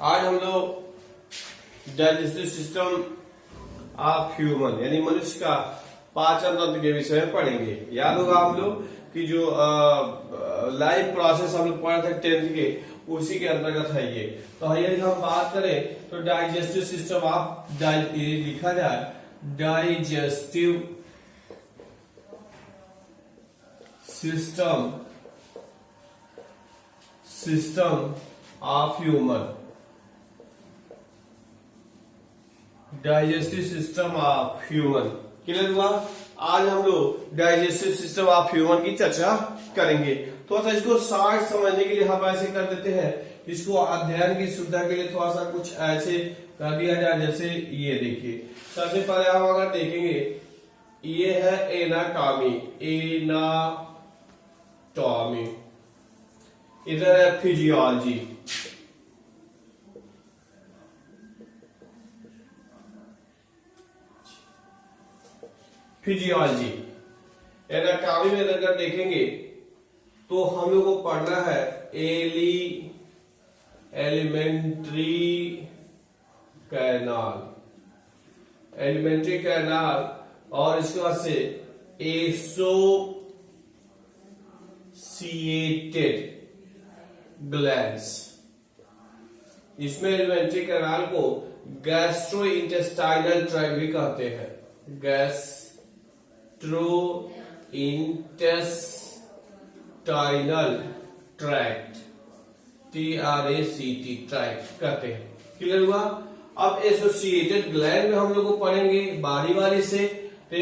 आज हम लोग डाइजेस्टिव सिस्टम ऑफ ह्यूमन यानी मनुष्य का पाचन तंत्र के विषय में पढ़ेंगे। याद होगा हम लोग कि जो लाइफ प्रोसेस हम लोग पढ़े थे 10th के, उसी के अंतर्गत है ये। तो यदि हम बात करें तो डाइजेस्टिव सिस्टम ऑफ लिखा जाए digestive system of human, digestive system of human. Clear हुआ? आज हम लोग डाइजेस्टिव सिस्टम ऑफ ह्यूमन की चर्चा करेंगे। थोड़ा सा इसको शार्ट समझने के लिए हम ऐसे कर देते हैं, इसको अध्ययन की सुविधा के लिए थोड़ा सा कुछ ऐसे कर दिया जाए। जैसे ये देखिए, सबसे पहले हम अगर देखेंगे, ये है एनाटॉमी, इधर है फिजियोलॉजी, एनाटॉमी में अगर देखेंगे तो हम लोग को पढ़ना है एलिमेंट्री कैनाल और इसके बाद से एसोसिएटेड ग्लैंड्स। इसमें एलिमेंट्री कैनाल को गैस्ट्रोइंटेस्टाइनल ट्रैक्ट भी कहते हैं, गैस्ट्रोइंटेस्टाइनल ट्रैक्ट, TRACT ट्रैक्ट कहते हैं। क्लियर हुआ? अब एसोसिएटेड ग्लैंड में हम लोग को पढ़ेंगे बारी बारी से। तो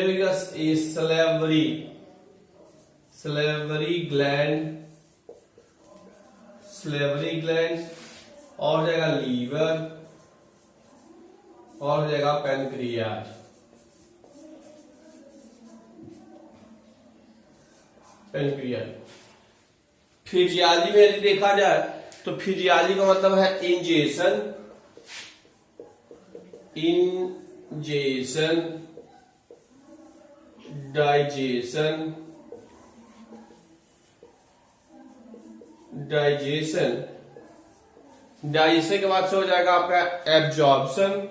स्लेवरी ग्लैंड और जाएगा लीवर और जाएगा पैनक्रियाज। फिजियोलॉजी में यदि देखा जाए तो फिजियोलॉजी का मतलब है इंजेशन, डाइजेशन के बाद से हो जाएगा आपका एब्जॉर्प्शन,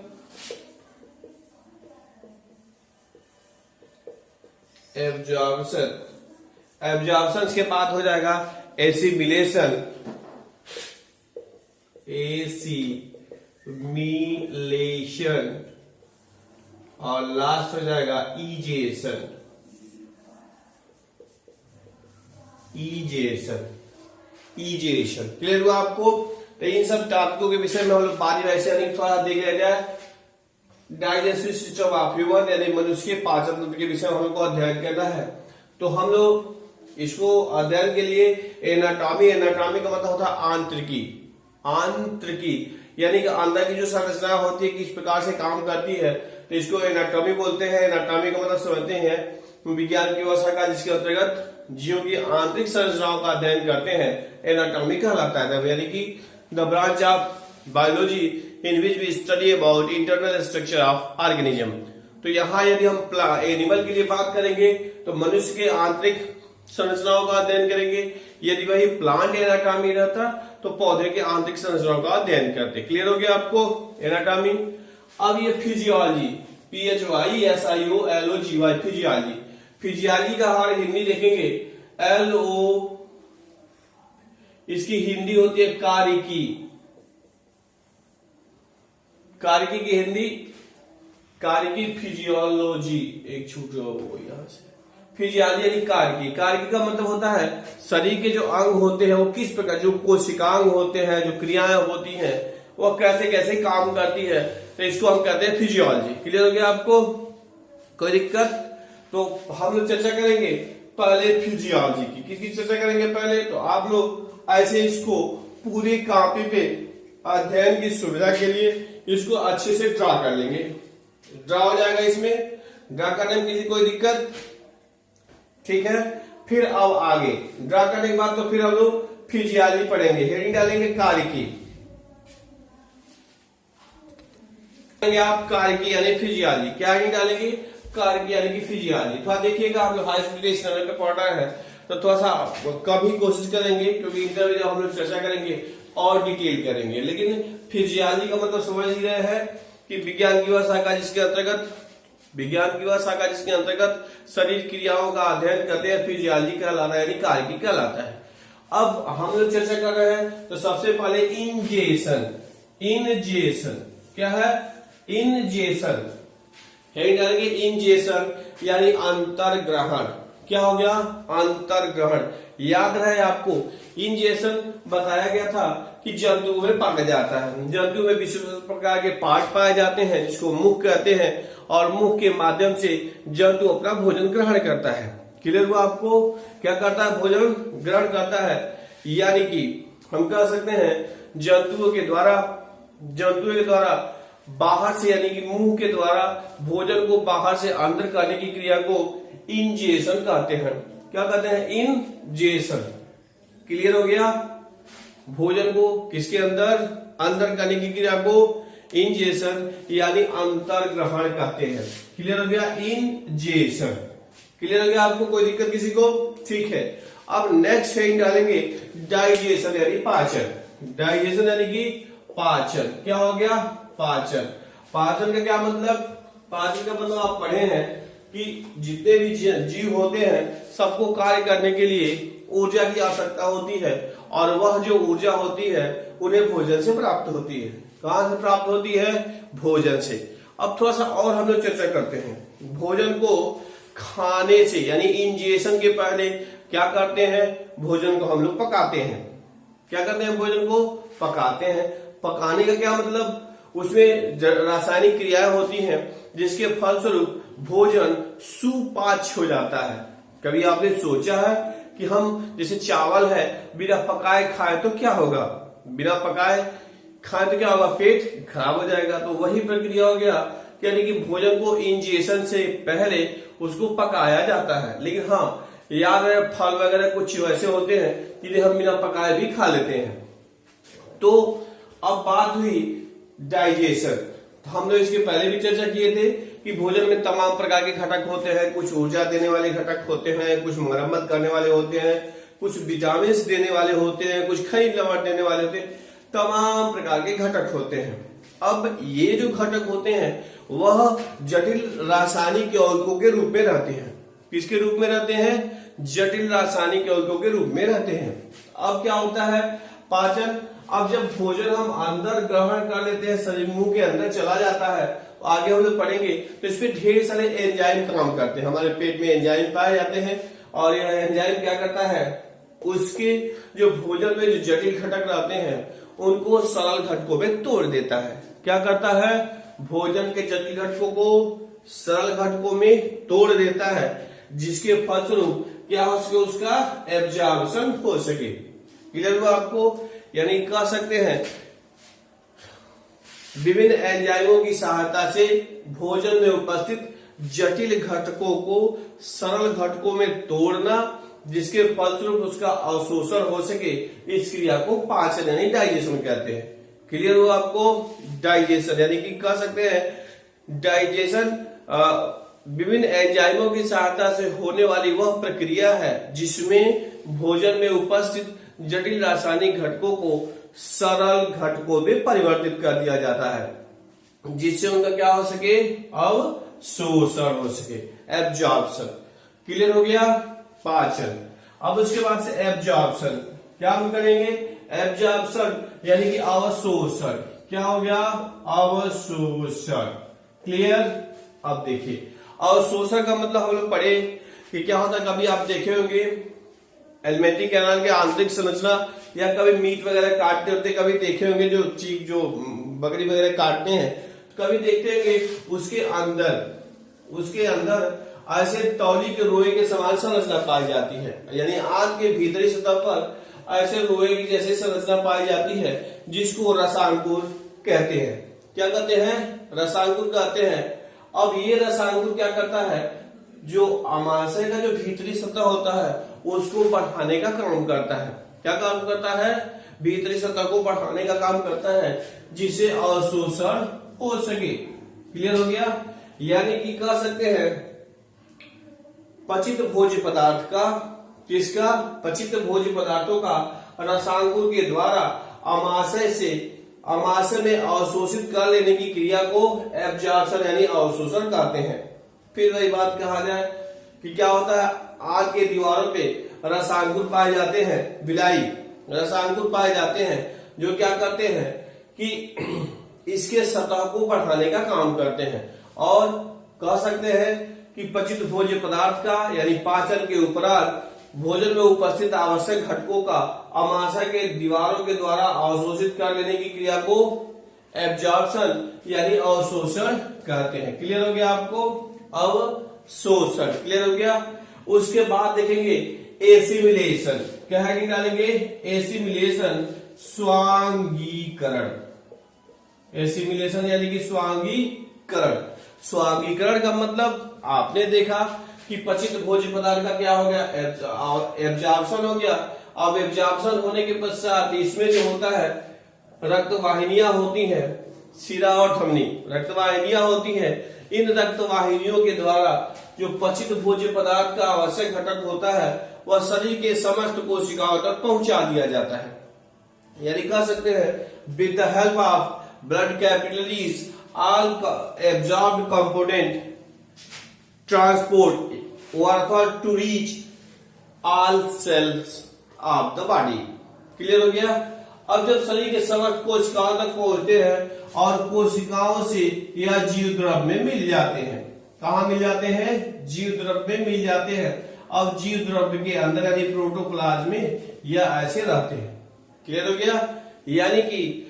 एब्जॉर्प्शन के बाद हो जाएगा एसिमिलेशन, और लास्ट हो जाएगा इजेशन। क्लियर हुआ आपको? तो इन सब टॉपिकों के विषय में हम लोग बारी बारी से थोड़ा देख लिया जाए। डाइजेस्टिव सिस्टम ऑफ ह्यूमन यानी मनुष्य के पाचन तंत्र के विषय में हम लोग को अध्ययन करना है। तो हम लोग इसको अध्ययन के लिए एनाटॉमी का मतलब होता है आंतरिकी यानी कि अंदर की जो संरचना होती है किस प्रकार से काम करती है, तो इसको एनाटॉमी बोलते हैं। एनाटॉमी का मतलब समझते हैं विज्ञान की व्यवस्था का जिसके अंतर्गत जीवों की आंतरिक संरचनाओं का अध्ययन करते हैं, एनाटॉमी कहलाता है। यानी कि the branch of biology in which we study about internal structure of organism. तो यहाँ यदि हम एनिमल के लिए बात करेंगे तो मनुष्य के आंतरिक संरचनाओं का अध्ययन करेंगे। यदि वही प्लांट एनाटॉमी रहता तो पौधे के आंतरिक संरचनाओं का अध्ययन करते। क्लियर हो गया आपको एनाटॉमी? अब ये फिजियोलॉजी, PHYSIOLOGY, फिजियोलॉजी का हमारे हिंदी देखेंगे LO, इसकी हिंदी होती है कारिकी की हिंदी फिजियोलॉजी, एक छूट हो यहां से। फिजियोलॉजी यानी कारिकी का मतलब होता है शरीर के जो अंग होते हैं वो किस प्रकार, जो कोशिकांग होते हैं, जो क्रियाएं होती हैं वो कैसे कैसे काम करती है, तो इसको हम कहते हैं फिजियोलॉजी। क्लियर हो गया आपको? कोई दिक्कत? तो हम लोग चर्चा करेंगे पहले फिजियोलॉजी की। किसकी चर्चा करेंगे पहले? तो आप लोग ऐसे इसको पूरी कॉपी पे अध्ययन की सुविधा के लिए इसको अच्छे से ड्रा कर लेंगे। ड्रा हो जाएगा, इसमें ड्रा करने में किसी कोई दिक्कत? ठीक है। फिर अब आगे ड्रा करने के बाद तो फिर हम लोग फिजियोलॉजी पढ़ेंगे। हेडिंग डालेंगे कारिकी, आप कारिकी यानी फिजियोलॉजी। क्या हेडिंग डालेंगे? कारिकी यानी कि फिजियोलॉजी। थोड़ा देखिएगा, हम लोग हाई स्कूल के स्टैंडर्ड पे पढ़ रहे हैं तो थोड़ा सा कम ही कोशिश करेंगे, क्योंकि इंटरव्यू जब हम लोग चर्चा करेंगे और डिटेल करेंगे, लेकिन फिजियोलॉजी का मतलब समझ ही रहे हैं कि विज्ञान की वह शाखा जिसके अंतर्गत शरीर क्रियाओं का अध्ययन करते हैं फिजियोलॉजी कहलाता है, यानी कार्य कहलाता है। अब हम लोग चर्चा कर रहे हैं तो सबसे पहले इंजेशन क्या है? इंजेशन डालेंगे, इंजेशन यानी अंतर्ग्रहण। क्या हो गया? अंतर्ग्रहण। याद रहे आपको इंजेशन बताया गया था कि जंतु में पाया जाता है। जंतु में विभिन्न प्रकार के पार्ट पाए जाते हैं जिसको मुख कहते हैं, और मुख के माध्यम से जंतु अपना भोजन ग्रहण करता है। क्लियर हुआ आपको? क्या करता है? भोजन ग्रहण करता है। यानी कि हम कह सकते हैं जंतुओं के द्वारा बाहर से, यानी कि मुंह के द्वारा भोजन को बाहर से अंदर करने की क्रिया को इंजेशन कहते हैं। क्या कहते हैं? इंजेशन। क्लियर हो गया? भोजन को किसके अंदर करने की क्रिया को इंजेशन यानी अंतर्ग्रहण कहते हैं। क्लियर हो गया? इंजेशन। क्लियर हो गया आपको? कोई दिक्कत किसी को? ठीक है। अब नेक्स्ट हेडिंग डालेंगे डाइजेशन यानी पाचन। डाइजेशन यानी कि पाचन। क्या हो गया? पाचन। पाचन का क्या मतलब? पाचन का मतलब आप पढ़े हैं कि जितने भी जीव होते हैं सबको कार्य करने के लिए ऊर्जा की आवश्यकता होती है, और वह जो ऊर्जा होती है उन्हें भोजन से प्राप्त होती है। कहां से प्राप्त होती है? भोजन से। अब थोड़ा सा और हम लोग चर्चा करते हैं। भोजन को खाने से यानी इंजेशन के पहले क्या करते हैं? भोजन को हम लोग पकाते हैं। क्या करते हैं? भोजन को पकाते हैं। पकाने का क्या मतलब? उसमें रासायनिक क्रियाएं होती हैं जिसके फलस्वरूप भोजन सुपाच्य हो जाता है। कभी आपने सोचा है कि हम जैसे चावल है बिना पकाए खाए तो क्या होगा? बिना पकाए खाए तो क्या होगा? पेट खराब हो जाएगा। तो वही प्रक्रिया हो गया, यानी कि भोजन को इंजेशन से पहले उसको पकाया जाता है। लेकिन हाँ याद है, फल वगैरह कुछ वैसे होते हैं जिन्हें हम बिना पकाए भी खा लेते हैं। तो अब बात हुई डाइजेशन। तो हम लोग इसके पहले भी चर्चा किए थे कि भोजन में तमाम प्रकार के घटक होते हैं। कुछ ऊर्जा देने वाले घटक होते हैं, कुछ मरम्मत करने वाले होते हैं, कुछ विटामिन देने वाले होते हैं, कुछ खनिज लवण देने वाले होते हैं। तमाम प्रकार के घटक होते हैं। अब ये जो घटक होते हैं वह जटिल रासायनिक यौगिकों के रूप में रहते हैं। किसके रूप में रहते हैं? जटिल रासायनिक यौगिकों के रूप में रहते हैं। अब क्या होता है? पाचन। अब जब भोजन हम अंदर ग्रहण कर लेते हैं, शरीर मुंह के अंदर चला जाता है, तो आगे हम लोग पढ़ेंगे तो इस पे ढेर सारे एंजाइम काम करते हैं। हमारे पेट में एंजाइम पाए जाते हैं, और यह एंजाइम क्या करता है? उसके जो भोजन में जो जटिल घटक रहते हैं उनको सरल घटकों में तोड़ देता है। क्या करता है? भोजन के जटिल घटकों को सरल घटकों में तोड़ देता है, जिसके फलस्वरूप क्या हो सके? उसका एब्जॉर्प्शन हो सके। क्लियर हुआ आपको? यानी कह सकते हैं विभिन्न एंजाइमों की सहायता से भोजन में उपस्थित जटिल घटकों को सरल घटकों में तोड़ना, जिसके फलस्वरूप उसका अवशोषण हो सके, इस क्रिया को पाचन यानी डाइजेशन कहते हैं। क्लियर हुआ आपको? डाइजेशन यानी कि कह सकते हैं डाइजेशन विभिन्न एंजाइमों की सहायता से होने वाली वह प्रक्रिया है जिसमें भोजन में उपस्थित जटिल रासायनिक घटकों को सरल घटकों में परिवर्तित कर दिया जाता है, जिससे उनका क्या हो सके? अवशोषण हो सके, एब्जॉर्प्शन। क्लियर हो गया? पाचन। अब उसके बाद से एब्जॉर्प्शन। क्या हम करेंगे? एब्जॉर्प्शन यानी कि अवशोषण। क्या हो गया? अवशोषण। क्लियर? अब देखिए अवशोषण का मतलब हम लोग पढ़े कि क्या होता है। कभी आप देखे होंगे एलिमेंट्री कैनाल के आंतरिक संरचना, या कभी मीट वगैरह काटते होते कभी देखे होंगे, जो चीज जो बकरी वगैरह काटते हैं, कभी देखते होंगे उसके अंदर ऐसे तौली के रोए के समान संरचना पाई जाती है। यानी आंत के भीतरी सतह पर ऐसे रोए की जैसे संरचना पाई जाती है, जिसको रसांकुर कहते हैं। क्या कहते हैं? रसांकुर कहते हैं। अब ये रसांकुर क्या करता है? जो अमाशय का जो भीतरी सतह होता है उसको बढ़ाने का काम करता है। क्या काम करता है? भीतरी सतह को बढ़ाने का काम करता है, जिससे अवशोषण हो सके। क्लियर हो गया? यानी कि कह सकते हैं पचित भोज्य पदार्थ का, किसका? पचित भोज्य पदार्थों का रसांकुर के द्वारा अमाशय में अवशोषित कर लेने की क्रिया को एब्जॉर्प्शन यानी अवशोषण कहते हैं। फिर वही बात कहा जाए कि क्या होता है, आग के दीवारों पे रसांकुर पाए जाते हैं, बिलाई रसांकुर पाए जाते हैं, जो क्या करते हैं कि इसके सतह को बढ़ाने का काम करते हैं, और कह सकते हैं कि पचित भोज्य पदार्थ का यानी पाचन के उपरांत भोजन में उपस्थित आवश्यक घटकों का अमाशय के दीवारों के द्वारा अवशोषित कर लेने की क्रिया को एब्जॉर्प्शन यानी अवशोषण कहते हैं। क्लियर हो गया आपको? अवशोषण क्लियर हो गया। उसके बाद देखेंगे एसिमिलेशन। क्या है निकालेंगे? एसिमिलेशन स्वांगीकरण। एसिमिलेशन यानी कि स्वांगीकरण। स्वांगीकरण का मतलब आपने देखा कि पचित भोज्य पदार्थ का क्या हो गया, एब्जॉर्प्शन हो गया। अब एब्जॉर्प्शन होने के पश्चात इसमें जो होता है रक्त वाहिनियां होती हैं, शिरा और धमनी रक्त वाहिनियां होती हैं। इन रक्त वाहिनियों के द्वारा जो पचित भोज्य पदार्थ का आवश्यक घटक होता है वह शरीर के समस्त कोशिकाओं तक पहुंचा दिया जाता है। यानी कह सकते हैं with the help of blood capillaries all absorbed component transport work to reach all cells of the body. Clear हो गया। अब जब शरीर के समस्त कोशिकाओं तक पहुंचते हैं और कोशिकाओं से यह जीव द्रव्य में मिल जाते हैं। कहा मिल जाते हैं? जीव द्रव्य में मिल जाते हैं। अब जीव द्रव्य के अंदर यानी प्रोटोप्लाज्म में यह ऐसे रहते हैं। क्लियर हो गया। यानी कि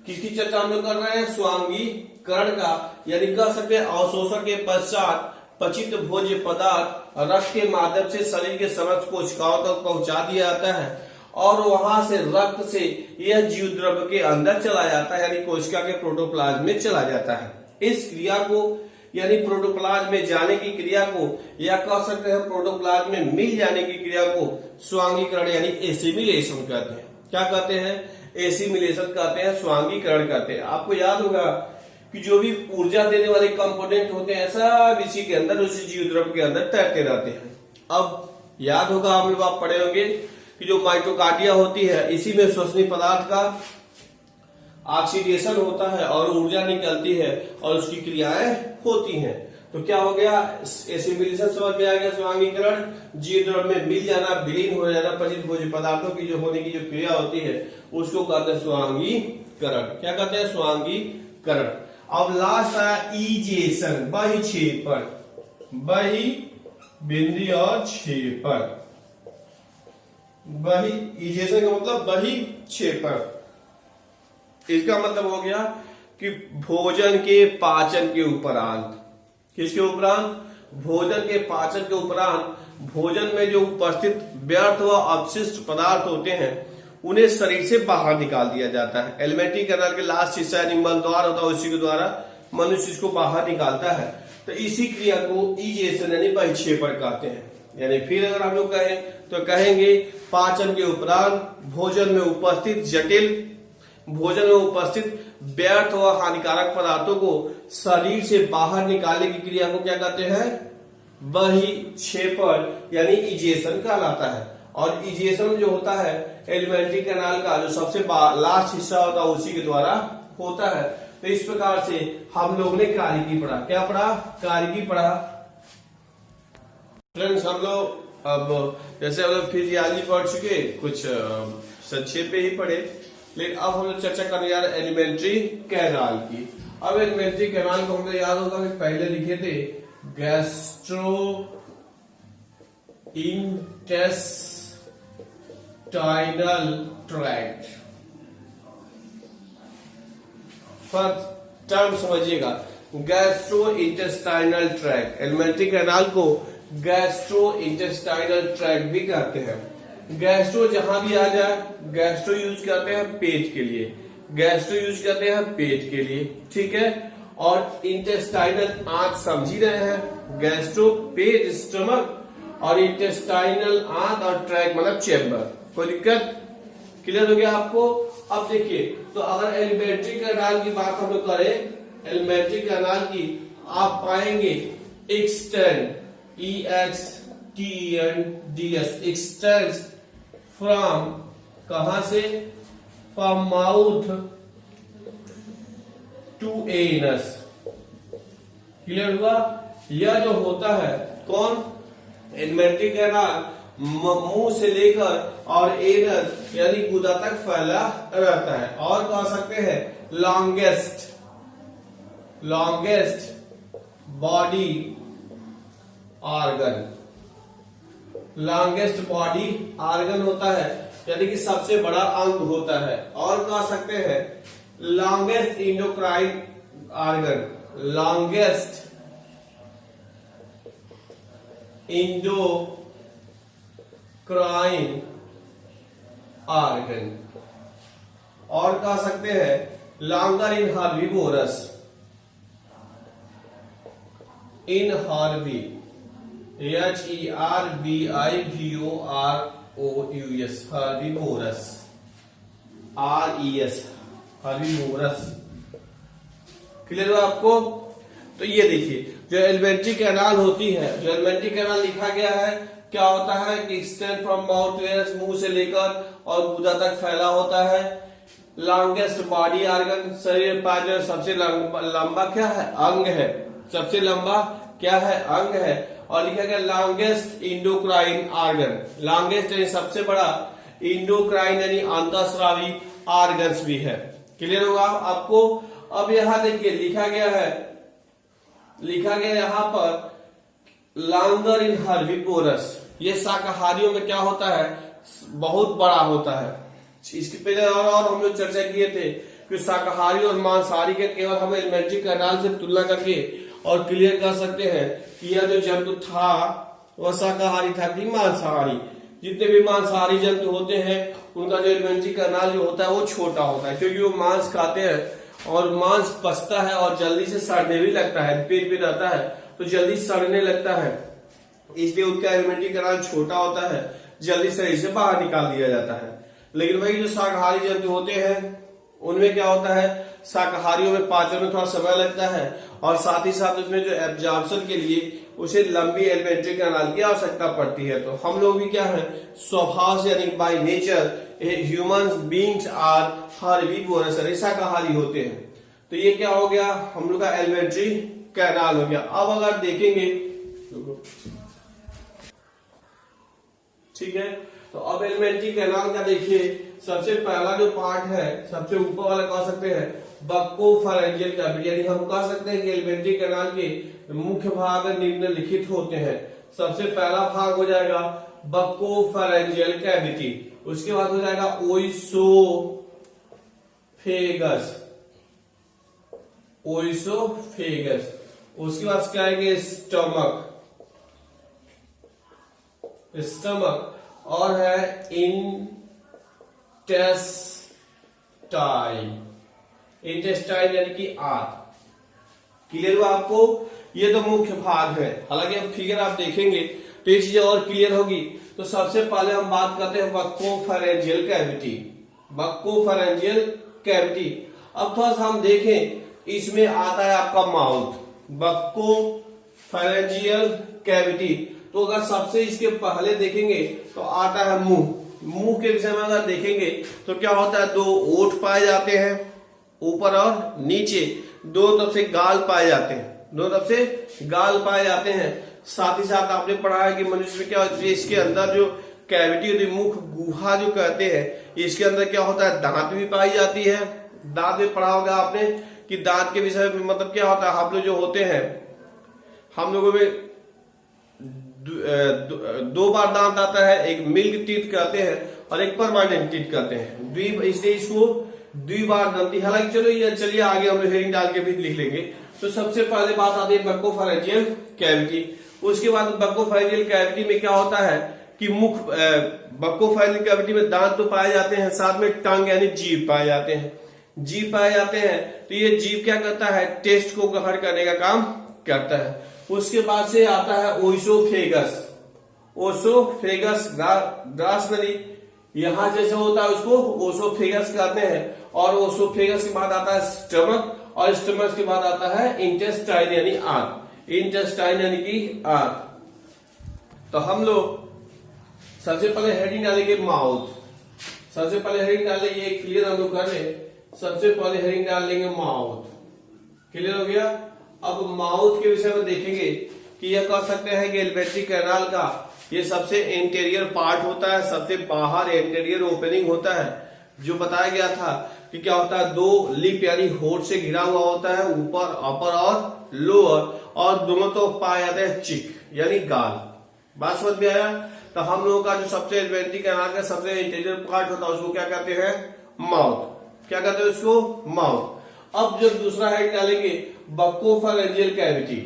किसकी चर्चा हम लोग कर रहे हैं? स्वांगीकरण का। यानी कह सकते हैं अवशोषण के पश्चात पचित भोज्य पदार्थ रक्त के माध्यम से शरीर के समस्त कोशिकाओं तक पहुंचा दिया जाता है और वहां से रक्त से यह जीव द्रव्य के अंदर चला जाता है, यानी कोशिका के प्रोटोप्लाज्म में चला जाता है। इस क्रिया को यानी प्रोटोप्लाज्म में जाने की क्रिया को, या कह सकते हैं प्रोटोप्लाज्म में मिल जाने की क्रिया को स्वांगीकरण यानी एसिमिलेशन कहते हैं। क्या कहते हैं? एसिमिलेशन कहते हैं, स्वांगीकरण कहते हैं। आपको याद होगा कि जो भी ऊर्जा देने वाले कंपोनेंट होते हैं सब इसी के अंदर, उसी जीव द्रव्य के अंदर तैरते रहते हैं। अब याद होगा आप लोग आप पढ़े होंगे कि जो माइटोकांड्रिया होती है इसी में श्वसनीय पदार्थ का ऑक्सीडेशन होता है और ऊर्जा निकलती है और उसकी क्रियाएं होती हैं। तो क्या हो गया? एसिमिलेशन समझ में आ गया। स्वांगीकरण जीव द्रव्य में मिल जाना, विलीन हो जाना, पचित भोज्य पदार्थों की जो होने की जो क्रिया होती है उसको कहते हैं स्वांगीकरण। क्या कहते हैं? स्वांगीकरण। अब लास्ट आया इजेशन, बहिक्षेपण। बहि बिंदी और क्षेपण। इजेशन का मतलब बहिक्षेपण। इसका मतलब हो गया कि भोजन के पाचन के उपरांत। किसके उपरांत? भोजन के पाचन के उपरांत भोजन में जो उपस्थित व्यर्थ व अपशिष्ट पदार्थ होते हैं उन्हें शरीर से बाहर निकाल दिया जाता है। एलिमेंट्री कैनाल के लास्ट हिस्सा यानी मल द्वार होता है, उसी के द्वारा मनुष्य इसको बाहर निकालता है। तो इसी क्रिया को इजेशन यानी बहिक्षेपण कहते हैं। यानी फिर अगर हम लोग कहें तो कहेंगे पाचन के उपरांत भोजन में उपस्थित व्यर्थ व हानिकारक पदार्थों को शरीर से बाहर निकालने की क्रिया को क्या कहते हैं? बहिक्षेपण यानी इजेशन कहलाता है। और इजेशन जो होता है एलिमेंट्री कैनाल का जो सबसे लास्ट हिस्सा होता है उसी के द्वारा होता है। तो इस प्रकार से हम लोग ने कारिकी पढ़ा। क्या पढ़ा? कारिकी पढ़ा। फ्रेंड्स हम लोग अब जैसे हम लोग फिजियोलॉजी पढ़ चुके, कुछ संक्षेप में ही पढ़े, लेकिन अब हम लोग चर्चा करने जा रहे हैं एलिमेंट्री कैनाल की। अब एलिमेंट्री कैनाल को हमें याद होगा कि पहले लिखे थे gastro intestinal tract. First term समझिएगा, gastro intestinal tract. Alimentary canal को गैस्ट्रो इंटेस्टाइनल ट्रैक्ट भी कहते हैं। गैस्ट्रो जहां भी आ जाए, गैस्ट्रो यूज करते हैं पेट के लिए, गैस्ट्रो यूज करते हैं पेट के लिए, ठीक है। और इंटेस्टाइनल आंत समझ ही रहे हैं, गैस्ट्रो पेट स्टमक और इंटेस्टाइनल आंत और ट्रैक मतलब चेम्बर। कोई दिक्कत? क्लियर हो गया आपको? अब देखिए, तो अगर एलिमेंट्री कैनाल की बात हम लोग करें, एलिमेंट्री कैनाल की आप पाएंगे एक्सटेंड, EXTENDS, एक्सटेंड्स फ्रॉम कहां से? From mouth to anus. Clear हुआ? यह जो होता है कौन? एलिमेंट्री कैनाल मुंह से लेकर और एनस यानी गुदा तक फैला रहता है। और कह सकते हैं longest body organ. Longest body organ होता है यानी कि सबसे बड़ा अंग होता है। और कह सकते हैं longest endocrine organ. Longest endocrine organ. और कह सकते हैं longer in herbivorous. In herbi HERBIVOROUS herbivorous. RES herbivorous. Clear हुआ आपको? तो ये देखिए जो एलिमेंट्री कैनाल होती है, जो एलिमेंट्री कैनाल लिखा गया है क्या होता है कि extend from mouth to anus, मुंह से लेकर और गुदा तक फैला होता है। लॉन्गेस्ट बॉडी ऑर्गन, शरीर पाया जो सबसे लंबा क्या है? अंग है। सबसे लंबा क्या है? अंग है। और लिखा गया लॉन्गेस्ट इंडोक्राइन ऑर्गन। लॉन्गेस्ट यानी सबसे बड़ा, इंडोक्राइन यानी अंतःस्रावी ऑर्गन्स भी है। क्लियर होगा आपको? अब यहां देखिए लिखा गया यहां पर लॉन्गर इन हर्बीवोरस। ये शाकाहारियों में क्या होता है? बहुत बड़ा होता है। इसके पहले और हम लोग चर्चा किए थे कि शाकाहारी और मांसाहारी के केवल हम एलिमेंट्री कैनाल से तुलना करके और क्लियर कर सकते हैं कि यह जो जंतु था वह शाकाहारी था कि मांसाहारी। जितने भी मांसाहारी जंतु होते हैं उनका जो एलिमेंट्री कैनाल जो होता है वो छोटा होता है, क्योंकि वो मांस खाते हैं और मांस पचता है और जल्दी से सड़ने भी लगता है। पेट में रहता है तो जल्दी सड़ने लगता है, इसलिए उनका एलिमेंट्री कैनाल छोटा होता है, जल्दी शरीर से बाहर निकाल दिया जाता है। लेकिन वही जो शाकाहारी जंतु होते हैं उनमें क्या होता है? शाकाहारियों में पाचन में थोड़ा समय लगता है और साथ ही साथ उसमें जो एब्जॉर्प्शन के लिए उसे लंबी एलिमेंट्री कैनाल की आवश्यकता पड़ती है। तो हम लोग भी क्या है? स्वभाव से यानी by nature human beings are herbivorous, शाकाहारी होते हैं। तो ये क्या हो गया? हम लोग का एलिमेंट्री कैनाल हो गया। अब अगर देखेंगे ठीक है, तो अब एलिमेंट्री कैनाल का देखिए सबसे पहला जो पार्ट है, सबसे ऊपर वाला कह सकते हैं बक्कोफेरेंजियल कैविटी, यानी हम कह सकते हैं कि एलिमेंट्री कैनाल के मुख्य भाग निम्नलिखित होते हैं। सबसे पहला भाग हो जाएगा बक्कोफेरेंजियल कैविटी, उसके बाद हो जाएगा ओइसोफेगस, उसके बाद क्या आएंगे? स्टमक और है इंटेस्टाइन यानी कि आंत। क्लियर हुआ आपको? ये तो मुख्य भाग है। हालांकि अब फिगर आप देखेंगे तो ये चीजें और क्लियर होगी। तो सबसे पहले हम बात करते हैं बक्कोफेरेंजियल कैविटी। अब थोड़ा सा हम देखें, इसमें आता है आपका माउथ, बक्कोफेरेंजियल कैविटी। तो अगर सबसे इसके पहले देखेंगे तो आता है मुंह के विषय में अगर देखेंगे तो क्या होता है? दो ओठ पाए जाते हैं ऊपर और नीचे, दोनों तरफ से गाल पाए जाते हैं। साथ ही साथ आपने पढ़ा है कि मनुष्य में क्या होता है? इसके अंदर जो कैविटी होती है, मुख गुहा जो कहते हैं, इसके अंदर क्या होता है? दांत भी पाई जाती है। दांत में पढ़ा होगा आपने कि दांत के विषय में मतलब क्या होता है? हम लोग जो होते हैं, हम लोगों में दो बार दांत आता है, एक मिल्क टीथ कहते हैं और एक परमानेंट टीथ कहते हैं। इसलिए इसको द्विबार दंती। हालांकि चलिए आगे हम हेडिंग डाल के भी लिख लेंगे। तो सबसे पहले बात आती है बक्कोफेरेंजियल कैविटी। उसके बाद बक्कोफेरेंजियल कैविटी में क्या होता है कि बक्कोफेरेंजियल कैविटी में दांत तो पाए जाते हैं, साथ में टंग यानी जीभ पाए जाते हैं। तो ये जीभ क्या करता है? टेस्ट को ग्रहण करने का काम करता है। उसके बाद से आता है ओसोफेगस ग्रास नली, यहां जैसे होता है उसको ओसोफेगस कहते हैं। और ओसोफेगस के बाद आता है स्टमक, और स्टमक के बाद आता है इंटेस्टाइन यानी आंत। तो हम लोग सबसे पहले हेडिंग डालेंगे माउथ। सबसे पहले हेडिंग डाल लेंगे, ये क्लियर हम लोग कर ले। सबसे पहले हेडिंग डाल लेंगे माउथ, क्लियर हो गया। अब माउथ के विषय में देखेंगे कि यह कह सकते हैं कि एलिवेटरी कैनाल का ये सबसे इंटीरियर पार्ट होता है, सबसे बाहर इंटीरियर ओपनिंग होता है। जो बताया गया था कि क्या होता है, दो लिप यानी होठ से घिरा हुआ होता है, ऊपर अपर और लोअर, और दोनों तो पाए जाते हैं चिक यानी गाल। बात समझ में आया। तो हम लोगों का जो सबसे एलिवेटरी कैनाल का सबसे इंटीरियर पार्ट होता है उसको क्या कहते हैं, माउथ। क्या कहते हैं उसको, माउथ। अब जब दूसरा हेड डालेंगे बक्कोफेरेंजियल कैविटी,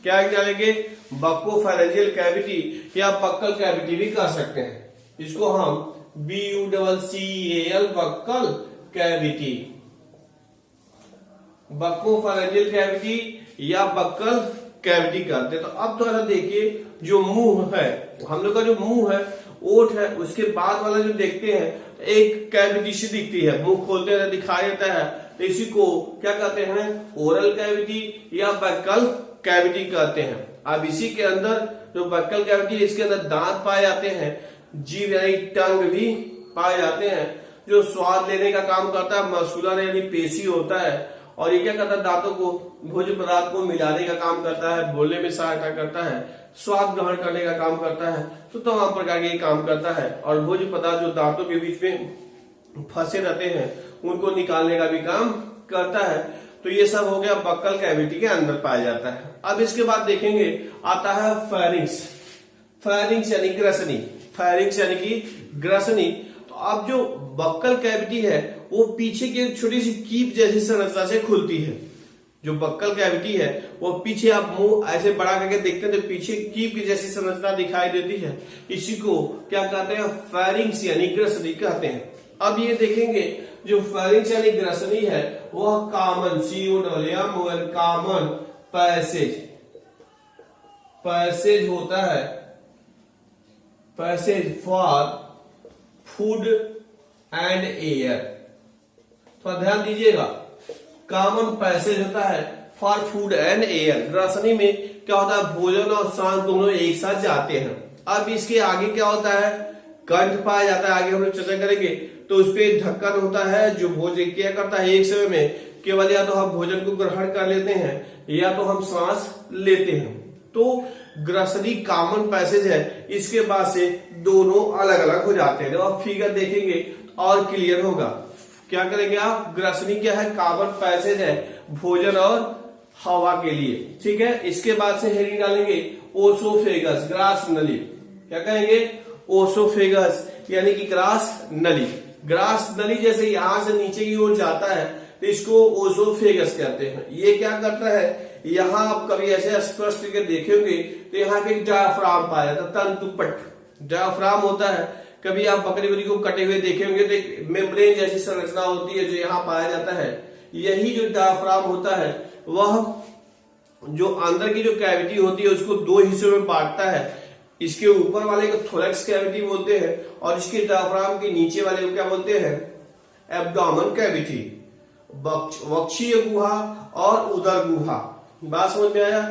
क्या डालेंगे, बक्कोफेरेंजियल कैविटी या बक्कल कैविटी भी कह सकते हैं इसको हम, BUCCAL buccal cavity, buccopharyngeal cavity या बक्कल कैविटी करते हैं। तो अब थोड़ा सा देखिए, जो मुंह है, हम लोग का जो मुंह है, ओठ है, उसके बाद वाला जो देखते हैं एक कैविटी सी दिखती है, मुंह खोलते हैं दिखाई देता है, तो इसी को क्या कहते हैं, ओरल कैविटी या बक्कल कैविटी कहते हैं। अब इसी के अंदर जो बक्कल कैविटी, इसके अंदर दांत पाए जाते हैं, जीभ यानी टंग भी पाए जाते हैं, जो स्वाद लेने का काम करता है, मस्कुलर यानी पेशी होता है, और ये क्या करता है, दांतों को भोज्य पदार्थ को मिलाने का काम करता है, बोलने में सहायता करता है, स्वाद ग्रहण करने का काम करता है, तो तमाम प्रकार के काम करता है। और भोज्य पदार्थ जो दांतों के बीच में फंसे रहते हैं उनको निकालने का भी काम करता है। तो ये सब हो गया बक्कल कैविटी के अंदर पाया जाता है। अब इसके बाद देखेंगे आता है फेरिंक्स, फेरिंक्स यानी ग्रसनी, फेरिंक्स यानी कि ग्रसनी। तो अब जो बक्कल कैविटी है वो पीछे की एक छोटी सी कीप जैसी संरचना से खुलती है। जो बक्कल कैविटी है वो पीछे, आप मुंह ऐसे बड़ा करके देखते हैं तो पीछे कीप की जैसी संरचना दिखाई देती है, इसी को क्या कहते हैं, फेरिंक्स यानी ग्रसनी कहते हैं। अब ये देखेंगे जो फेरिंक्स यानी ग्रसनी है वह common, COMMON, common passage, passage होता है, passage for food and air. थोड़ा ध्यान दीजिएगा, कॉमन पैसेज होता है फॉर फूड एंड एयर। ग्रसनी में क्या होता है, भोजन और सांस दोनों एक साथ जाते हैं। अब इसके आगे क्या होता है, कंठ पाया जाता है, आगे हम लोग चर्चा करेंगे। तो उस पे ढक्कन होता है जो भोजन क्या करता है, एक समय में केवल या तो हम भोजन को ग्रहण कर लेते हैं या तो हम सांस लेते हैं। तो ग्रसनी कॉमन पैसेज है, इसके बाद से दोनों अलग अलग हो जाते हैं। जब आप फिगर देखेंगे और क्लियर होगा। क्या करेंगे आप, ग्रसनी क्या है, कॉमन पैसेज है भोजन और हवा के लिए, ठीक है। इसके बाद से हेडिंग डालेंगे ओसोफेगस, ग्रास नली। क्या कहेंगे, ओसोफेगस यानी कि ग्रास नली। ग्रास नली जैसे यहां से नीचे की ओर जाता है तो इसको ओसोफेगस कहते हैं। ये क्या करता है, यहां आप कभी ऐसे स्पष्ट करके देखेंगे तो यहाँ पे डायाफ्राम पाया जाता है, तंतुपट डायाफ्राम होता है। कभी आप बकरी बकरी को कटे हुए देखे होंगे तो एक मेम्ब्रेन जैसी संरचना होती है जो यहाँ पाया जाता है। यही जो डायाफ्राम होता है वह जो अंदर की जो कैविटी होती है उसको दो हिस्सों में बांटता है। इसके ऊपर वाले को थोरैक्स कैविटी बोलते हैं और इसके डायफ्राम के नीचे वाले को क्या बोलते हैं, एब्डोमेन कैविटी। वक्षीय गुहा और उदर गुहा, बात समझ में आया।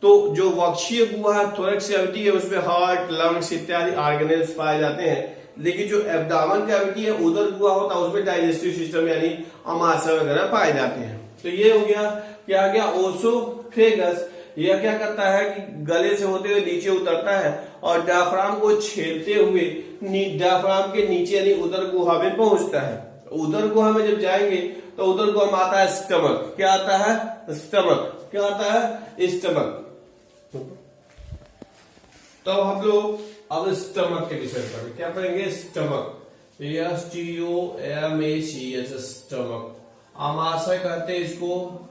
तो जो वक्षीय गुहा थोरैक्स कैविटी है उसमें हार्ट, लंग्स इत्यादि ऑर्गेनेल्स पाए जाते हैं, लेकिन जो एब्डोमेन कैविटी है, उदर गुहा होता है, उसमें डाइजेस्टिव सिस्टम यानी अमाशय वगैरह पाए जाते हैं। तो ये हो गया, क्या गया, ओसोफेगस। यह क्या करता है कि गले से होते हुए नीचे उतरता है और डायफ्राम को छेदते हुए डायफ्राम के नीचे यानी उदर गुहा में पहुंचता है। उदर गुहा में जब जाएंगे तो उदर गुहा में आता है स्टमक। क्या आता है, स्टमक। क्या आता है, स्टमक। तो हम लोग अब स्टमक के विषय पर क्या पढ़ेंगे, स्टमक। STOMAC, stomach. आमाशय कहते हैं इसको।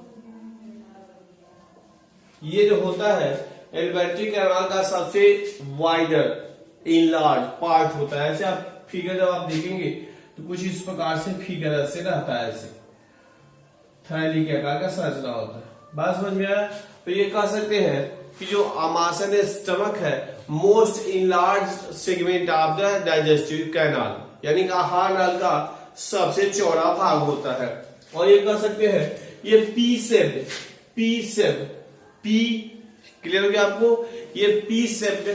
ये जो होता है एलिवेटरी कैनाल का सबसे वाइडर इनलार्ज पार्ट होता है। ऐसे आप फिगर जब आप देखेंगे तो कुछ इस प्रकार से फिगर ऐसे रहता है, ऐसे थैली के आकार का संरचना होता है। बात समझ में आया। तो ये कह सकते हैं कि जो आमाशय स्टमक है most enlarge segment of the digestive canal, यानी आहार नाल का सबसे चौड़ा भाग होता है। और ये कह सकते हैं ये पी शेप्ड, पी क्लियर हो गया आपको, ये पी शेप्ड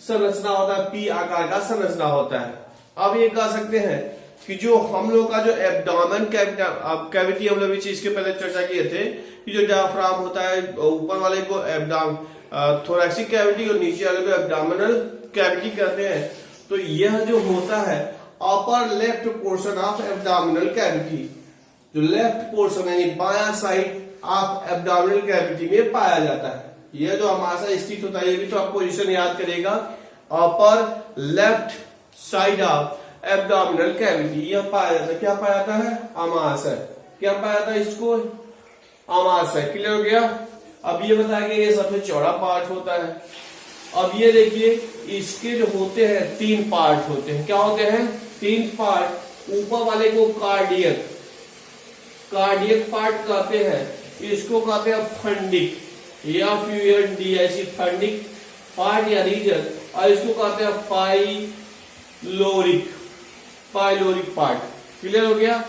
संरचना होता है, पी आकार का संरचना होता है। अब ये कह सकते हैं कि जो हम लोग का जो एब्डोमेन कैविटी, हम लोग इस चीज के पहले चर्चा किए थे कि जो डायफ्राम होता है ऊपर वाले को थोरैक्सिक कैविटी और नीचे वाले को एब्डोमिनल कैविटी कहते हैं। तो यह जो होता है upper left portion of abdominal cavity, जो लेफ्ट पोर्शन यानी बायां साइड ऑफ एब्डोमिनल कैविटी में पाया जाता है। यह जो हमारा स्थित होता है, ये भी तो आप पोजीशन याद करेगा, upper left side of abdominal cavity, यह पाया जाता है। क्या पाया जाता है? अमाशय। क्या पाया जाता है इसको? अमाशय। क्लियर हो गया। अब ये बताया कि ये सबसे चौड़ा पार्ट होता है। अब ये देखिए इसके जो होते हैं 3 पार्ट होते हैं। क्या होते हैं? 3 पार्ट। ऊपर वाले को कार्डियक पार्ट कहते हैं, इसको कहते हैं फंडिक, या FUND फंडिक पार्ट या रीजन, और इसको कहते हैं पाइलोरिक पार्ट। क्लियर हो गया।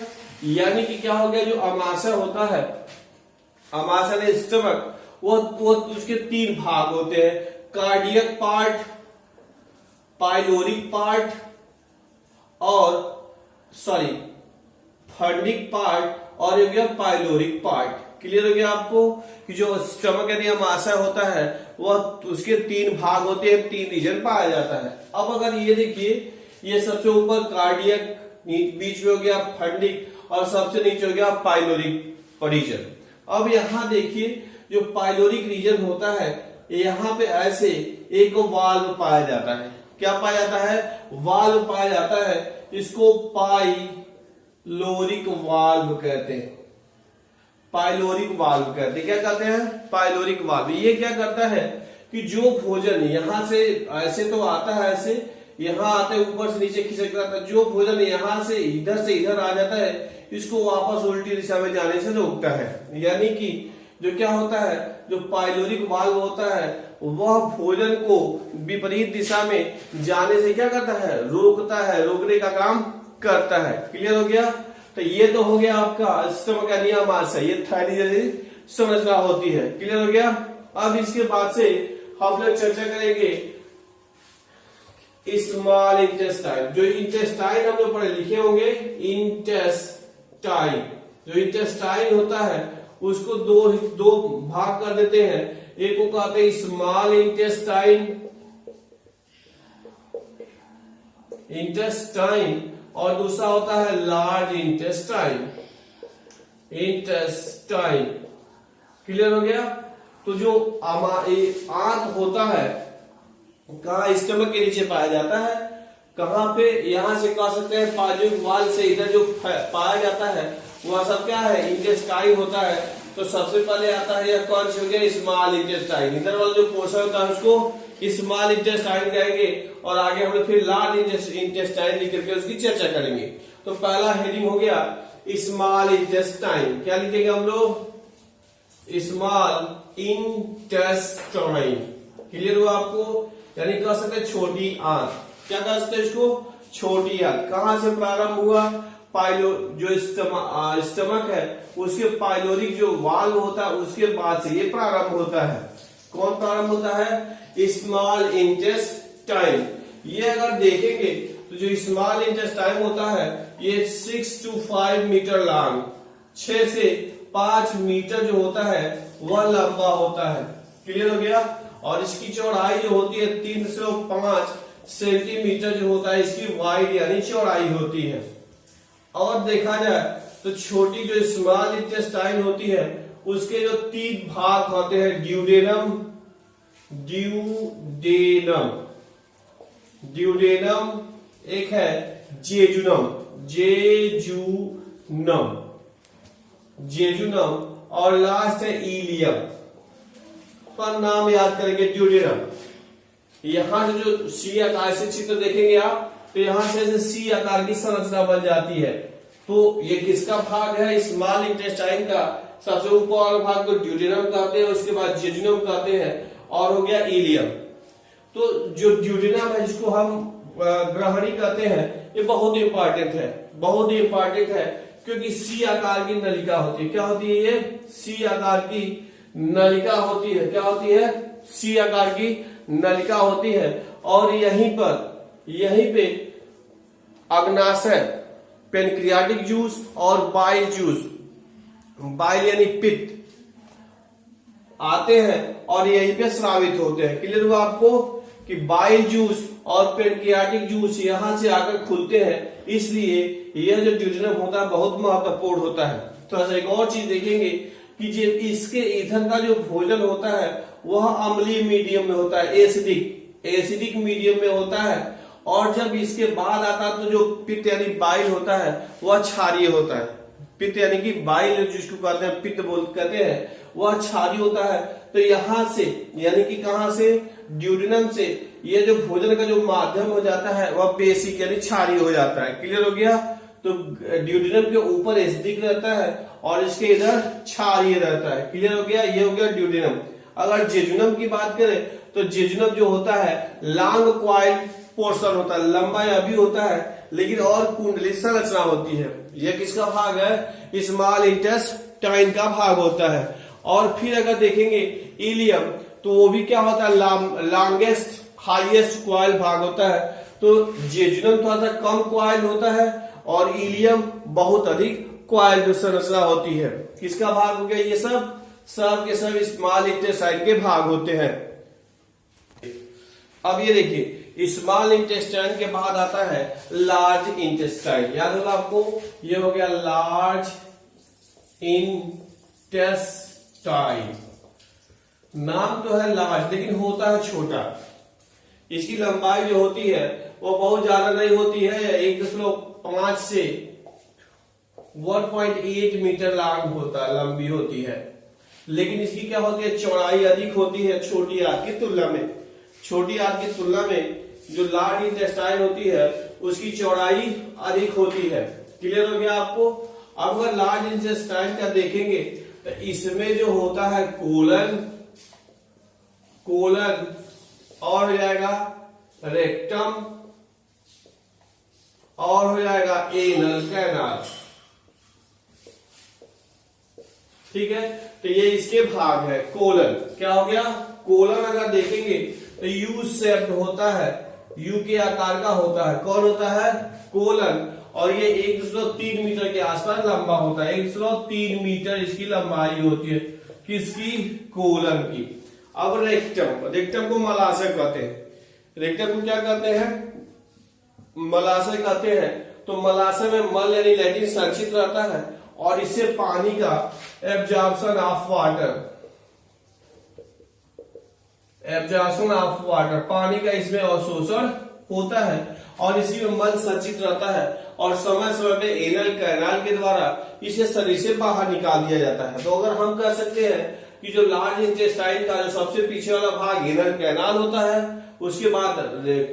यानी कि क्या हो गया, जो अमाशय होता है, अमाशय ने स्टमक, वो उसके 3 भाग होते हैं, कार्डियक पार्ट, पाइलोरिक पार्ट और फंडिक पार्ट और हो गया पाइलोरिक पार्ट। क्लियर हो गया आपको कि जो स्टमक यानी अमाशय होता है वह उसके 3 भाग होते हैं, 3 रीजन पाया जाता है। अब अगर ये देखिए, ये सबसे ऊपर कार्डियक, बीच में हो गया फंडिक और सबसे नीचे हो गया पाइलोरिक रीजन। अब यहां देखिए जो पाइलोरिक रीजन होता है, यहां पे ऐसे एक वाल्व पाया जाता है। क्या पाया जाता है? वाल्व पाया जाता है। इसको पाइलोरिक वाल्व कहते हैं। पाइलोरिक वाल्व कहते हैं। क्या कहते हैं? Pyloric valve. ये क्या करता है कि जो भोजन यहां से ऐसे तो आता है, ऐसे यहां आते ऊपर से नीचे खिसक जाता है, जो भोजन यहां से इधर आ जाता है, इसको वापस उल्टी दिशा में जाने से रोकता है। यानी कि जो क्या होता है, जो पाइलोरिक वाल्व होता है वह भोजन को विपरीत दिशा में जाने से क्या करता है? रोकता है, रोकने का काम करता है। क्लियर हो गया। तो ये तो हो गया आपका स्टमक यानी अमाशय, ये थायराइड संरचना होती है। क्लियर हो गया। अब इसके बाद से हम लोग चर्चा करेंगे स्मॉल इंटेस्टाइन। जो इंटेस्टाइन हम लोग पढ़े लिखे होंगे, इंटेस्टाइन, जो इंटेस्टाइन होता है उसको दो भाग कर देते हैं। एक को कहते हैं स्मॉल इंटेस्टाइन और दूसरा होता है लार्ज इंटेस्टाइन। क्लियर हो गया। तो जो आंत होता है कहाँ? स्टमक के नीचे पाया जाता है। कहाँ पे? यहां से कह सकते हैं पाइलोरिक वाल्व से इधर जो पाया जाता है वह सब क्या है? इंटेस्टाइन होता है। तो सबसे पहले आता है यह कौन सा हो गया? Small intestine. इधर वाला जो पोर्शन होता है उसको स्मॉल इंटेस्टाइन कहेंगे और आगे हम लोग फिर लार्ज इंटेस्टाइन लिख करके उसकी चर्चा करेंगे। तो पहला हेडिंग हो गया स्मॉल इंटेस्टाइन। क्या लिखेंगे हम लोग? Small intestine. क्लियर हुआ आपको? यानी कह सकते हैं छोटी आंत। क्या कह सकते हैं इसको? छोटी आंत। कहां से प्रारंभ हुआ? जो स्टमक है उसके पाइलोरिक जो वाल्व होता है उसके बाद से ये प्रारंभ होता है। कौन प्रारंभ होता है? Small intestine. ये अगर देखेंगे तो जो स्मॉल इंटेस्टाइन होता है ये 6 to 5 मीटर लॉन्ग, 6 से 5 मीटर जो होता है वह लंबा होता है। क्लियर हो गया। और इसकी चौड़ाई जो होती है 3 से 5 सेंटीमीटर जो होता है इसकी वाइड यानी चौड़ाई होती है। और देखा जाए तो छोटी जो स्मॉल इंटेस्टाइन होती है उसके जो 3 भाग होते हैं, ड्यूडेनम, एक है जेजुनम और लास्ट है इलियम। पर नाम याद करेंगे ड्यूडेनम। यहां से जो सी आकार से चित्र देखेंगे आप तो यहां से सी आकार की संरचना बन जाती है। तो ये किसका भाग है? स्मॉल इंटेस्टाइन का। सबसे ऊपर वाला भाग को ड्यूडेनम कहते हैं, उसके बाद जेजुनम कहते हैं और हो गया इलियम। तो जो ड्यूडेनम है जिसको हम ग्रहणी कहते हैं, ये बहुत इंपॉर्टेंट है, क्योंकि सी आकार की नलिका होती है। क्या होती है? ये सी आकार की नलिका होती है। क्या होती है? सी आकार की नलिका होती है। और यहीं पे अग्नाशय पेनक्रियाटिक जूस और बाइल जूस, बाइल यानी पित्त आते हैं और यहीं पे स्रावित होते हैं। क्लियर हुआ आपको कि बाइल जूस और पेनक्रियाटिक जूस यहां से आकर खुलते हैं, इसलिए यह जो ड्यूडेनम होता है बहुत महत्वपूर्ण होता है। थोड़ा सा एक और चीज देखेंगे कि जो इसके ईंधन का जो भोजन होता है वह अम्लीय मीडियम में होता है, एसिडिक मीडियम में होता है, और जब इसके बाद आता है तो जो पित्त यानी बाइल होता है वह क्षारीय होता है। पित्त यानी कि बाइल जिसको कहते हैं पित्त कहते हैं वह क्षारीय होता है। तो यहां से यानी कि कहां से, ड्यूडेनम से ये जो भोजन का जो माध्यम हो जाता है वह बेसिक यानी क्षारीय हो जाता है। क्लियर हो गया। तो ड्यूडेनम के ऊपर एसिडिक रहता है और इसके इधर क्षारीय रहता है। क्लियर हो गया। ये हो गया ड्यूडेनम। अगर जेजुनम की बात करें तो जेजुनम जो होता है लॉन्ग क्वाइल पोर्शन होता है, लंबा या भी होता है लेकिन और कुंडली संरचना होती है। यह किसका भाग है, स्मॉल इंटेस्टाइन का भाग होता है। और फिर अगर देखेंगे इलियम तो वो भी क्या होता है, लॉन्गेस्ट हाईएस्ट क्वाइल भाग होता है। तो जेजुनम थोड़ा सा कम क्वाइल होता है और इलियम बहुत अधिक क्वाइल जो संरचना होती है। किसका भाग हो गया, ये सब के सब स्मॉल इंटेस्टाइन के भाग होते हैं। अब ये देखिए स्मॉल इंटेस्टाइन के बाद आता है लार्ज इंटेस्टाइन। याद होगा आपको, ये हो गया लार्ज इंटेस्टाइन। नाम तो है लार्ज लेकिन होता है छोटा। इसकी लंबाई जो होती है वो बहुत ज्यादा नहीं होती है, 1.5 से 1.8 मीटर लॉन्ग होता है, लंबी होती है। लेकिन इसकी क्या होती है, चौड़ाई अधिक होती है छोटी आंत की तुलना में। छोटी आंत की तुलना में जो लार्ज इंटेस्टाइन होती है उसकी चौड़ाई अधिक होती है। क्लियर हो गया आपको। अब अगर लार्ज इंटेस्टाइन का देखेंगे तो इसमें जो होता है कोलन और हो जाएगा रेक्टम और हो जाएगा एनल कैनाल। ठीक है, तो ये इसके भाग है। कोलन क्या हो गया, कोलन अगर देखेंगे तो यू शेप्ड होता है, यू के आकार का होता है। कौन होता है, कोलन। और ये 1.3 मीटर के आसपास लंबा होता है, 1.3 मीटर इसकी लंबाई होती है। किसकी, कोलन की। अब रेक्टम को मलाशय कहते हैं। रेक्टम को क्या कहते हैं, मलाशय कहते हैं। तो मलाशय में मल यानी लैटिन संचित रहता है और इससे पानी का एब्जॉर्प्शन ऑफ वाटर, पानी का इसमें अवशोषण होता है और इसी में मल संचित रहता है और समय समय पे एनल कैनाल के द्वारा इसे शरीर से बाहर निकाल दिया जाता है। तो अगर हम कह सकते हैं कि जो लार्ज इंटेस्टाइन का जो सबसे पीछे वाला भाग एनल कैनाल होता है, उसके बाद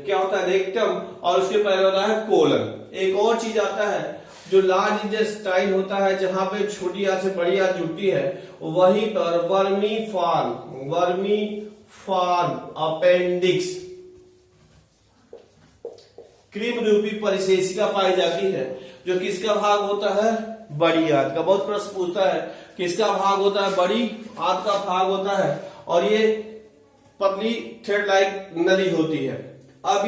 क्या होता है रेक्टम और उसके पहले होता है कोलन। एक और चीज आता है जो लार्ज इंटेस्टाइन होता है जहां पे छोटी आंत से बड़ी आंत जुड़ती है, वहीं पर वर्मी फॉर्म अपेंडिक्स क्रीम रूपी परिशेषिका पाई जाती है, जो किसका भाग होता है, बड़ी आंत का। बहुत प्रश्न पूछता है किसका भाग होता है, बड़ी आंत का भाग होता है और ये पतली थ्रेड लाइक नली होती है। अब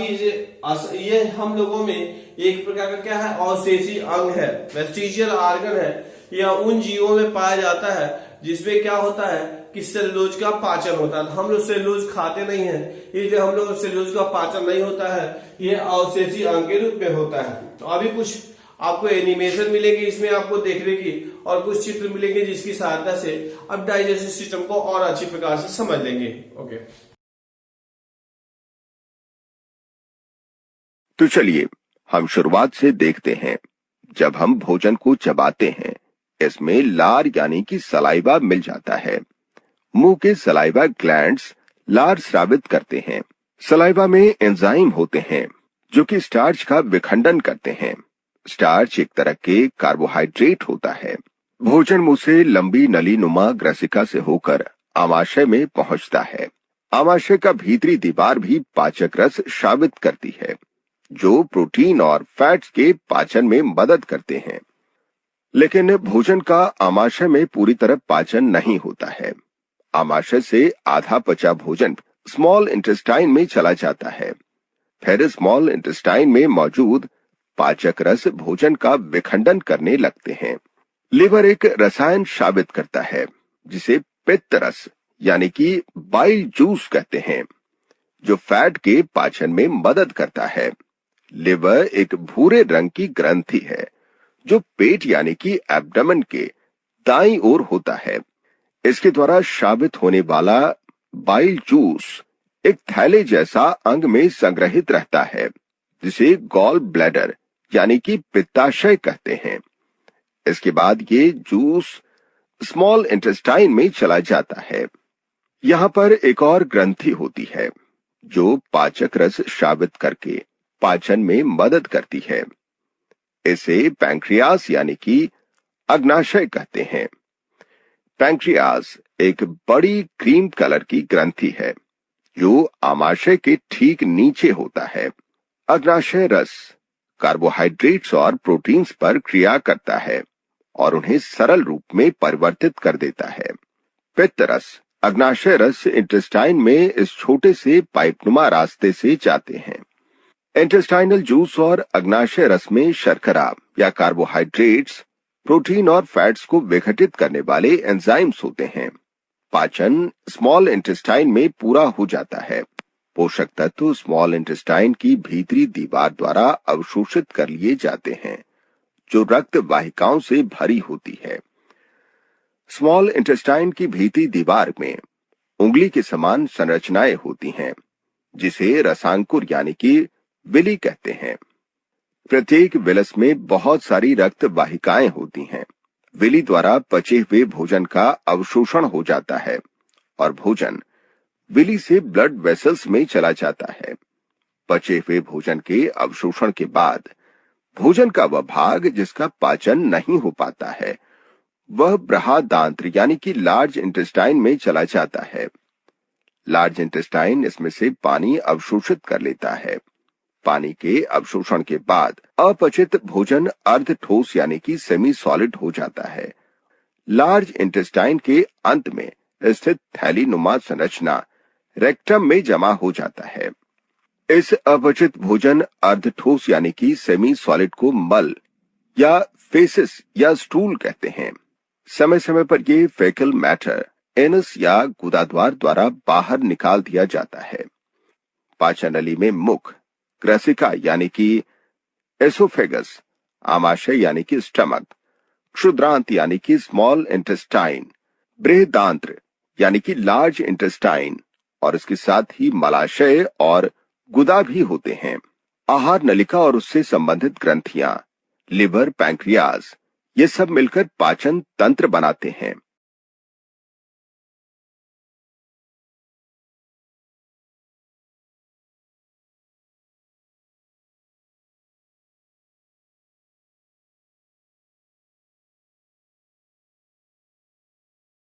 ये हम लोगों में एक प्रकार का क्या है, अवशेषी अंग है, वेस्टिजियल ऑर्गन है। यह उन जीवों में पाया जाता है जिसमें क्या होता है कि सेलुलोज का पाचन होता है। हम लोग सेलुलोज खाते नहीं है, इसलिए हम लोग सेलुलोज का पाचन नहीं होता है, ये अवशेषी अंग के रूप में होता है। तो अभी कुछ आपको एनिमेशन मिलेगी इसमें आपको देखने की, और कुछ चित्र मिलेंगे जिसकी सहायता से अब डाइजेस्टिव सिस्टम को और अच्छी प्रकार से समझ लेंगे। ओके, तो चलिए हम शुरुआत से देखते हैं। जब हम भोजन को चबाते हैं, इसमें लार यानी कि सलाइवा मिल जाता है। मुंह के सलाइवा ग्लैंड्स लार स्रावित करते हैं। सलाइवा में एंजाइम होते हैं जो कि स्टार्च का विखंडन करते हैं। स्टार्च एक तरह के कार्बोहाइड्रेट होता है। भोजन मुंह से लंबी नली नुमा ग्रसिका से होकर आमाशय में पहुंचता है। आमाशय का भीतरी दीवार भी पाचक रस स्रावित करती है, जो प्रोटीन और फैट्स के पाचन में मदद करते हैं। लेकिन भोजन का आमाशय में पूरी तरह पाचन नहीं होता है। आमाशय से आधा पचा भोजन स्मॉल इंटेस्टाइन में चला जाता है। फिर स्मॉल इंटेस्टाइन में मौजूद पाचक रस भोजन का विखंडन करने लगते हैं। लिवर एक रसायन स्रावित करता है जिसे पित्त रस यानी कि बाइल जूस कहते हैं, जो फैट के पाचन में मदद करता है। लिवर एक भूरे रंग की ग्रंथि है जो पेट यानी कि एब्डोमेन के दाईं ओर होता है। इसके द्वारा स्रावित होने वाला बाइल जूस एक थैले जैसा अंग में संग्रहित रहता है जिसे गॉल ब्लैडर यानी कि पित्ताशय कहते हैं। इसके बाद ये जूस स्मॉल इंटेस्टाइन में चला जाता है। यहाँ पर एक और ग्रंथि होती है जो पाचक रस स्रावित करके पाचन में मदद करती है। इसे पैंक्रियास यानी कि अग्नाशय कहते हैं। पैंक्रियास एक बड़ी क्रीम कलर की ग्रंथि है जो आमाशय के ठीक नीचे होता है। अग्नाशय रस कार्बोहाइड्रेट्स और प्रोटीन्स पर क्रिया करता है और उन्हें सरल रूप में परिवर्तित कर देता है। पित्त रस अग्नाशय रस इंटेस्टाइन में इस छोटे से पाइपनुमा रास्ते से जाते हैं। इंटेस्टाइनल जूस और अग्नाशय रस में शर्करा या कार्बोहाइड्रेट्स, प्रोटीन और फैट्स को विघटित करने वाले एंजाइम्स होते हैं। पाचन स्मॉल इंटेस्टाइन में पूरा हो जाता है। पोषक तत्व स्मॉल इंटेस्टाइन की भीतरी दीवार द्वारा अवशोषित कर लिए जाते हैं जो रक्त वाहिकाओं से भरी होती है। स्मॉल इंटेस्टाइन की भीतरी दीवार में उंगली के समान संरचनाएं होती हैं जिसे रसांकुर यानी कि विली कहते हैं। प्रत्येक विलस में बहुत सारी रक्त वाहिकाएं होती हैं। विली द्वारा पचे हुए भोजन का अवशोषण हो जाता है और भोजन विली से ब्लड वेसल्स में चला जाता है। पचे हुए भोजन के अवशोषण के बाद भोजन का वह भाग जिसका पाचन नहीं हो पाता है वह बृहदांत्र यानी कि लार्ज इंटेस्टाइन में चला जाता है। लार्ज इंटेस्टाइन इसमें से पानी अवशोषित कर लेता है। पानी के अवशोषण के बाद अपचित भोजन अर्ध ठोस यानी कि सेमी सॉलिड हो जाता है। लार्ज इंटेस्टाइन के अंत में स्थित थैलीनुमा संरचना रेक्टम में जमा हो जाता है। इस अपचित भोजन अर्ध ठोस यानी कि सेमी सॉलिड को मल या फेसिस या स्टूल कहते हैं। समय समय पर ये फेकल मैटर एनस या गुदाद्वार द्वारा बाहर निकाल दिया जाता है। पाचन नली में मुख, ग्रसिका यानी कि एसोफेगस, आमाशय यानी कि स्टमक, क्षुद्रांत यानी कि स्मॉल इंटेस्टाइन, बृहदांत्र यानी कि लार्ज इंटेस्टाइन और इसके साथ ही मलाशय और गुदा भी होते हैं। आहार नलिका और उससे संबंधित ग्रंथियां, लिवर, पैंक्रियाज ये सब मिलकर पाचन तंत्र बनाते हैं।